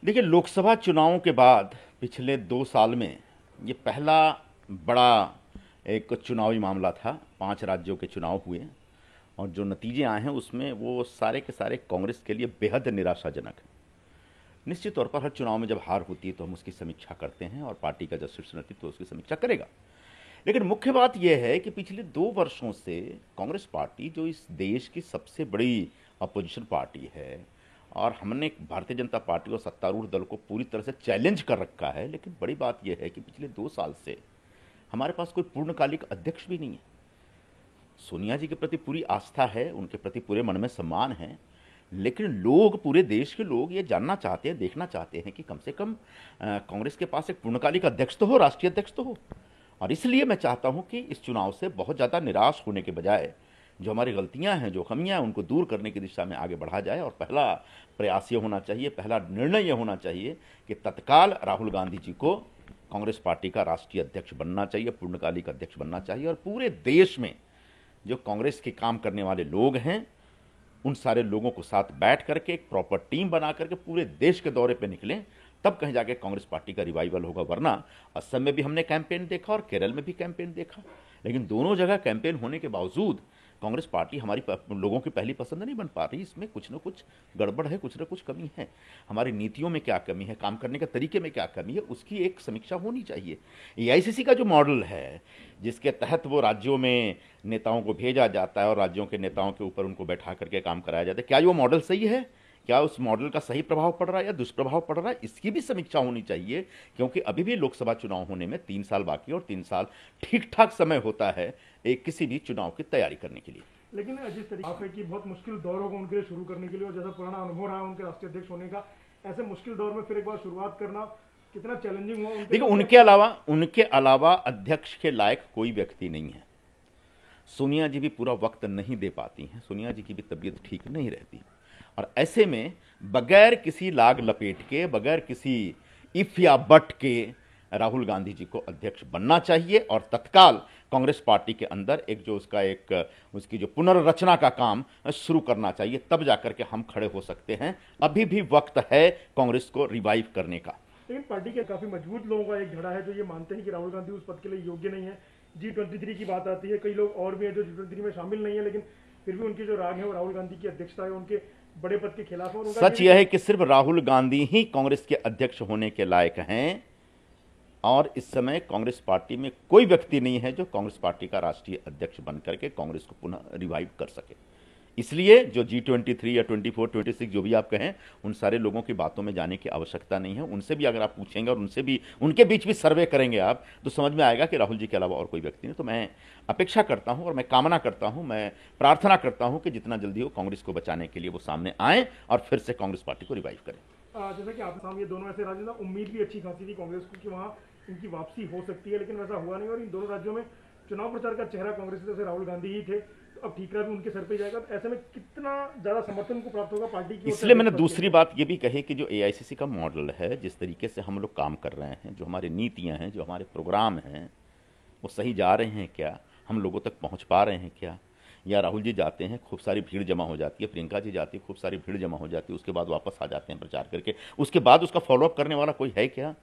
देखिए, लोकसभा चुनावों के बाद पिछले 2 साल में ये पहला बड़ा एक चुनावी मामला था। 5 राज्यों के चुनाव हुए और जो नतीजे आए हैं उसमें वो सारे के सारे कांग्रेस के लिए बेहद निराशाजनक है। निश्चित तौर पर हर चुनाव में जब हार होती है तो हम उसकी समीक्षा करते हैं और पार्टी का जो शीर्ष नेतृत्व उसकी समीक्षा करेगा। लेकिन मुख्य बात यह है कि पिछले 2 वर्षों से कांग्रेस पार्टी, जो इस देश की सबसे बड़ी अपोजिशन पार्टी है, और हमने भारतीय जनता पार्टी और सत्तारूढ़ दल को पूरी तरह से चैलेंज कर रखा है। लेकिन बड़ी बात यह है कि पिछले 2 साल से हमारे पास कोई पूर्णकालिक अध्यक्ष भी नहीं है। सोनिया जी के प्रति पूरी आस्था है, उनके प्रति पूरे मन में सम्मान है, लेकिन लोग, पूरे देश के लोग ये जानना चाहते हैं, देखना चाहते हैं कि कम से कम कांग्रेस के पास एक पूर्णकालिक अध्यक्ष तो हो, राष्ट्रीय अध्यक्ष तो हो। और इसलिए मैं चाहता हूं कि इस चुनाव से बहुत ज़्यादा निराश होने के बजाय जो हमारी गलतियां हैं, जो कमियां हैं, उनको दूर करने की दिशा में आगे बढ़ा जाए। और पहला प्रयास ये होना चाहिए, पहला निर्णय ये होना चाहिए कि तत्काल राहुल गांधी जी को कांग्रेस पार्टी का राष्ट्रीय अध्यक्ष बनना चाहिए, पूर्णकालिक अध्यक्ष बनना चाहिए। और पूरे देश में जो कांग्रेस के काम करने वाले लोग हैं, उन सारे लोगों को साथ बैठ करके एक प्रॉपर टीम बना करके पूरे देश के दौरे पे निकलें, तब कहीं जाके कांग्रेस पार्टी का रिवाइवल होगा। वरना असम में भी हमने कैंपेन देखा और केरल में भी कैंपेन देखा, लेकिन दोनों जगह कैंपेन होने के बावजूद कांग्रेस पार्टी हमारी लोगों की पहली पसंद नहीं बन पा रही। इसमें कुछ ना कुछ गड़बड़ है, कुछ ना कुछ कमी है। हमारी नीतियों में क्या कमी है, काम करने के तरीके में क्या कमी है, उसकी एक समीक्षा होनी चाहिए। एआईसीसी का जो मॉडल है, जिसके तहत वो राज्यों में नेताओं को भेजा जाता है और राज्यों के नेताओं के ऊपर उनको बैठा करके काम कराया जाता है, क्या वो मॉडल सही है? क्या उस मॉडल का सही प्रभाव पड़ रहा है या दुष्प्रभाव पड़ रहा है? इसकी भी समीक्षा होनी चाहिए, क्योंकि अभी भी लोकसभा चुनाव होने में 3 साल बाकी, और 3 साल ठीक ठाक समय होता है एक किसी भी चुनाव की तैयारी करने के लिए। लेकिन जिस तरीके की बहुत मुश्किल दौर होगा उनके लिए शुरू करने के लिए, और जैसा पुराना अनुभव रहा है उनके राष्ट्रीय अध्यक्ष होने का, ऐसे मुश्किल दौर में फिर एक बार शुरुआत करना कितना चैलेंजिंग हुआ देखिए, उनके अलावा अध्यक्ष के लायक कोई व्यक्ति नहीं है। सोनिया जी भी पूरा वक्त नहीं दे पाती हैं, सोनिया जी की भी तबीयत ठीक नहीं रहती, और ऐसे में बगैर किसी लाग लपेट के, बगैर किसी इफ या बट के राहुल गांधी जी को अध्यक्ष बनना चाहिए और तत्काल कांग्रेस पार्टी के अंदर एक जो उसकी जो पुनर्रचना का काम शुरू करना चाहिए। तब जाकर के हम खड़े हो सकते हैं। अभी भी वक्त है कांग्रेस को रिवाइव करने का। लेकिन पार्टी के काफी मजबूत लोगों का एक धड़ा है जो ये मानते हैं कि राहुल गांधी उस पद के लिए योग्य नहीं है। G23 की बात आती है, कई लोग और भी हैं जो G23 में शामिल नहीं है, लेकिन फिर भी उनकी जो राग है वो राहुल गांधी की अध्यक्षता है, उनके बड़े पद के खिलाफ है। सच यह है कि सिर्फ राहुल गांधी ही कांग्रेस के अध्यक्ष होने के लायक हैं, और इस समय कांग्रेस पार्टी में कोई व्यक्ति नहीं है जो कांग्रेस पार्टी का राष्ट्रीय अध्यक्ष बनकर के कांग्रेस को पुनः रिवाइव कर सके। इसलिए जो G23 या 24, 26 जो भी आप कहें, उन सारे लोगों की बातों में जाने की आवश्यकता नहीं है। उनसे भी अगर आप पूछेंगे और उनके बीच भी सर्वे करेंगे आप, तो समझ में आएगा कि राहुल जी के अलावा और कोई व्यक्ति नहीं। तो मैं अपेक्षा करता हूं और मैं कामना करता हूं, मैं प्रार्थना करता हूं कि जितना जल्दी हो कांग्रेस को बचाने के लिए वो सामने आए और फिर से कांग्रेस पार्टी को रिवाइव करें। जैसा कि आप सामने ये दोनों ऐसे राज्य, उम्मीद भी अच्छी खासी थी कांग्रेस को कि वहाँ इनकी वापसी हो सकती है, लेकिन वैसा हुआ नहीं। और इन दोनों राज्यों में चुनाव प्रचार का चेहरा कांग्रेस की तरफ से राहुल गांधी ही थे, तो अब ठीकरा भी उनके सर पे जाएगा। तो ऐसे में कितना ज्यादा समर्थन को प्राप्त होगा पार्टी की? इसलिए मैंने दूसरी बात ये भी कही कि जो एआईसीसी का मॉडल है, जिस तरीके से हम लोग काम कर रहे हैं, जो हमारी नीतियां हैं, जो हमारे प्रोग्राम हैं, वो सही जा रहे हैं क्या? हम लोगों तक पहुंच पा रहे हैं क्या? या राहुल जी जाते हैं, खूब सारी भीड़ जमा हो जाती है, प्रियंका जी जाती है, खूब सारी भीड़ जमा हो जाती है, उसके बाद वापस आ जाते हैं प्रचार करके, उसके बाद उसका फॉलोअप करने वाला कोई है क्या?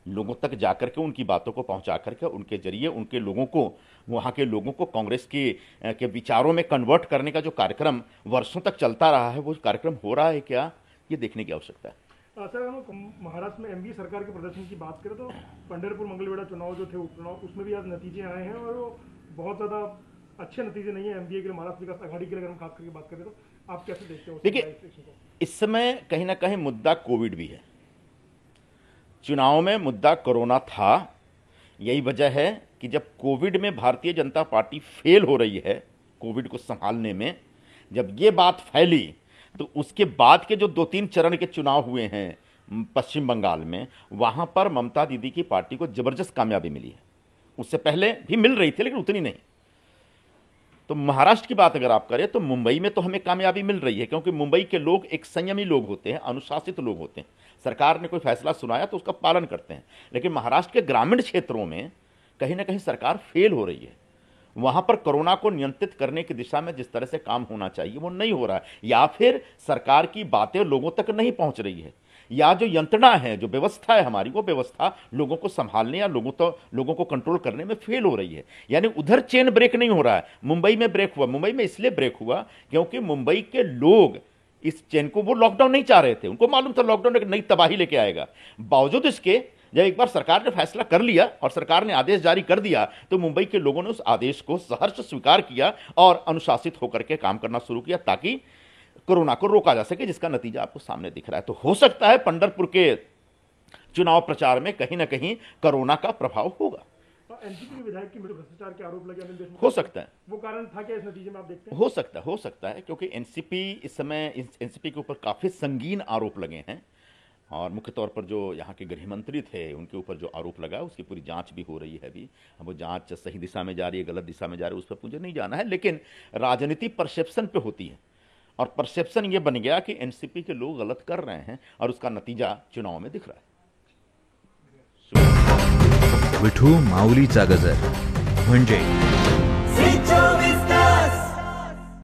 लोगों तक जाकर के उनकी बातों को पहुंचा करके उनके जरिए उनके लोगों को, वहाँ के लोगों को कांग्रेस के विचारों में कन्वर्ट करने का जो कार्यक्रम वर्षों तक चलता रहा है, वो कार्यक्रम हो रहा है क्या? ये देखने की आवश्यकता है। सर, हम महाराष्ट्र में एमपी सरकार के प्रदर्शन की बात करें तो पंढरपुर मंगलवेढा चुनाव जो थे, उपचुनाव, उसमें भी आज नतीजे आए हैं और वो बहुत ज़्यादा अच्छे नतीजे नहीं है एमडीए के लिए, महाराष्ट्र विकास आघाड़ी के लिए अगर हम खास करके बात करें तो। आप कैसे देखते हो? देखिए, इस समय कहीं ना कहीं मुद्दा कोविड भी है। चुनाव में मुद्दा कोरोना था। यही वजह है कि जब कोविड में भारतीय जनता पार्टी फेल हो रही है कोविड को संभालने में, जब ये बात फैली, तो उसके बाद के जो 2-3 चरण के चुनाव हुए हैं पश्चिम बंगाल में, वहां पर ममता दीदी की पार्टी को जबरदस्त कामयाबी मिली है। उससे पहले भी मिल रही थी, लेकिन उतनी नहीं। तो महाराष्ट्र की बात अगर आप करें तो मुंबई में तो हमें कामयाबी मिल रही है, क्योंकि मुंबई के लोग एक संयमी लोग होते हैं, अनुशासित लोग होते हैं। सरकार ने कोई फैसला सुनाया तो उसका पालन करते हैं। लेकिन महाराष्ट्र के ग्रामीण क्षेत्रों में कहीं ना कहीं सरकार फेल हो रही है। वहां पर कोरोना को नियंत्रित करने की दिशा में जिस तरह से काम होना चाहिए वो नहीं हो रहा है, या फिर सरकार की बातें लोगों तक नहीं पहुंच रही है। या जो यंत्रणा है, जो व्यवस्था है हमारी, वो व्यवस्था लोगों को संभालने या लोगों को कंट्रोल करने में फेल हो रही है। यानी उधर चेन ब्रेक नहीं हो रहा है। मुंबई में ब्रेक हुआ, मुंबई में इसलिए ब्रेक हुआ क्योंकि मुंबई के लोग इस चेन को, वो लॉकडाउन नहीं चाह रहे थे, उनको मालूम था लॉकडाउन एक नई तबाही लेके आएगा। बावजूद इसके जब एक बार सरकार ने फैसला कर लिया और सरकार ने आदेश जारी कर दिया, तो मुंबई के लोगों ने उस आदेश को सहर्ष स्वीकार किया और अनुशासित होकर के काम करना शुरू किया ताकि कोरोना को रोका जा सके, जिसका नतीजा आपको सामने दिख रहा है। तो हो सकता है पंढरपुर के चुनाव प्रचार में कहीं ना कहीं कोरोना का प्रभाव होगा। एनसीपी के विधायक की भ्रष्टाचार के आरोप लगे अनिल देशमुख, हो सकता है, वो कारण था क्या इस नतीजे में, आप देखते हैं? हो सकता है क्योंकि एनसीपी इस समय एनसीपी के ऊपर काफी संगीन आरोप लगे हैं और मुख्य तौर पर जो यहाँ के गृह मंत्री थे उनके ऊपर जो आरोप लगा उसकी पूरी जांच भी हो रही है अभी। अब वो जांच सही दिशा में जा रही है, गलत दिशा में जा रही है, उस पर मुझे नहीं जाना है, लेकिन राजनीति परसेप्शन पे होती है और परसेप्शन ये बन गया कि एनसीपी के लोग गलत कर रहे हैं और उसका नतीजा चुनाव में दिख रहा है। विठू माऊलीचा गजर म्हणजे